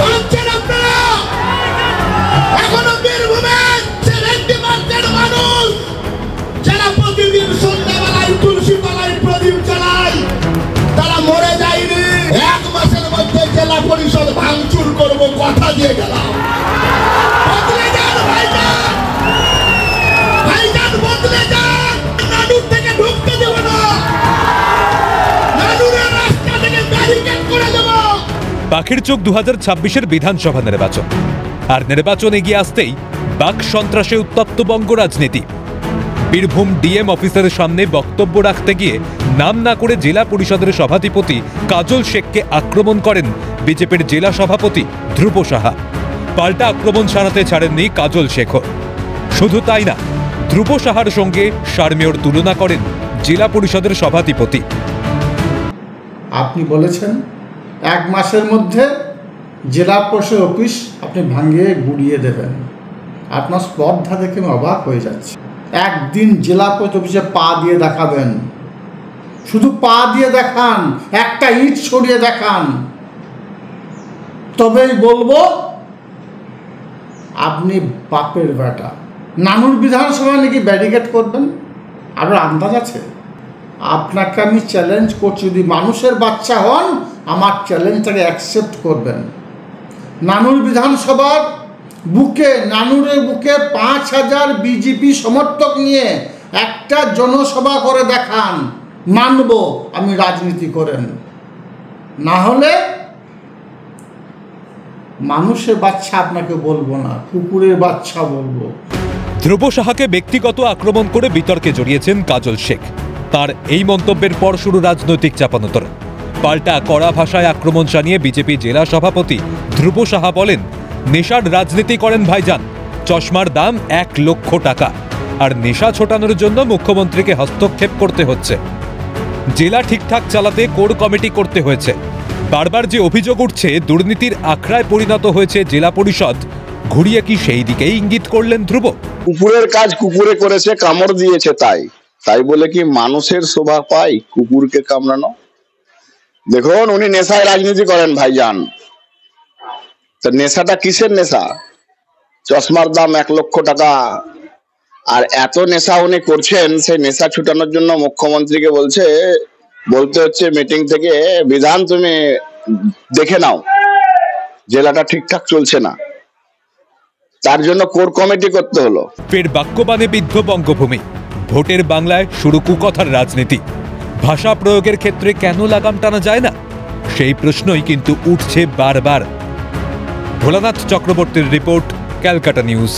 ভাবছেন আপনারা এখনো বীরভূমের 70% মানুষ যারা প্রতিদিন সন্ধ্যাবেলায় তুলসী তলায় প্রদীপ জ্বালায় তারা মরে যায়নি। 1 মাসের মধ্যে জেলা পরিষদ ভাঙচুর করবো কথা দিয়ে গেলাম। বদলে যান ভাইজান, ভাইজান বদলে যান। নানুর থেকে ঢুকতে দেব না, নানুরের রাস্তা থেকে ব্যারিকেড করে দেব। পাখির চোখ 2026-এর বিধানসভা নির্বাচন, আর নির্বাচন এগিয়ে আসতেই বাক সন্ত্রাসে উত্তপ্ত বঙ্গ রাজনীতি। বীরভূম ডিএম অফিসারের সামনে বক্তব্য রাখতে গিয়ে নাম না করে জেলা পরিষদের সভাধিপতি কাজল শেখকে আক্রমণ করেন বিজেপির জেলা সভাপতি ধ্রুব সাহা। পাল্টা আক্রমণ ছাড়াতে ছাড়েননি কাজল শেখও। শুধু তাই না, ধ্রুব সাহার সঙ্গে শারমিয়র তুলনা করেন জেলা পরিষদের সভাধিপতি। আপনি বলেছেন 1 মাসের মধ্যে জেলা পরিষদ অফিস আপনি ভাঙিয়ে গুড়িয়ে দেবেন। আপনার স্পর্ধা দেখে আমি অবাক হয়ে যাচ্ছি। একদিন জেলা পরিষদ অফিসে পা দিয়ে দেখাবেন, শুধু পা দিয়ে দেখান, একটা ইট সরিয়ে দেখান, তবেই বলবো আপনি বাপের বেটা। নানুর বিধানসভা নাকি ব্যারিকেড করবেন, আপনার আন্দাজ আছে? আপনাকে আমি চ্যালেঞ্জ করছি, যদি মানুষের বাচ্চা হন আমার চ্যালেঞ্জটাকে অ্যাকসেপ্ট করবেন। নানুর বিধানসভার বুকে, নানুরের বুকে 5000 বিজেপি সমর্থক নিয়ে একটা জনসভা করে দেখান, মানব আমি রাজনীতি করেন। না হলে মানুষের বাচ্চা আপনাকে বলবো না, কুকুরের বাচ্চা বলবো। ধ্রুব সাহাকে ব্যক্তিগত আক্রমণ করে বিতর্কে জড়িয়েছেন কাজল শেখ। তার এই মন্তব্যের পর শুরু রাজনৈতিক চাপানোতর। পাল্টা কড়া ভাষায় আক্রমণ জানিয়ে বিজেপি জেলা সভাপতি ধ্রুব সাহা বলেন, নেশার রাজনীতি করেন ভাইজান, চশমার দাম 1 লক্ষ টাকা, আর নেশা ছোটানোর জন্য মুখ্যমন্ত্রীকে হস্তক্ষেপ করতে হচ্ছে। জেলা ঠিকঠাক চালাতে কোর কমিটি করতে হয়েছে। বারবার যে অভিযোগ উঠছে দুর্নীতির আখড়ায় পরিণত হয়েছে জেলা পরিষদ, ঘুরিয়ে কি সেই দিকেই ইঙ্গিত করলেন ধ্রুব? কুকুরের কাজ কুকুরে করেছে, কামড় দিয়েছে, তাই বলে কি মানুষের শোভা পায় কুকুরকে কামড়ানো? দেখুন, উনি নেশায় রাজনীতি করেন ভাইজান। তো নেশাটা কিসের নেশা? চশমার দাম 1 লক্ষ টাকা, আর এত নেশা উনি করছেন। সেই নেশা ছুটানোর জন্য মুখ্যমন্ত্রীকে বলতে হচ্ছে মিটিং থেকে, বিধান তুমি দেখে নাও, জেলাটা ঠিকঠাক চলছে না, তার জন্য কোর কমিটি করতে হলো। ফের বাক্যবাণে বিদ্ধ বঙ্গভূমি। ভোটের বাংলায় শুরু কুকথার রাজনীতি। ভাষা প্রয়োগের ক্ষেত্রে কেন লাগাম টানা যায় না, সেই প্রশ্নই কিন্তু উঠছে বারবার। ভোলানাথ চক্রবর্তীর রিপোর্ট, ক্যালকাটা নিউজ।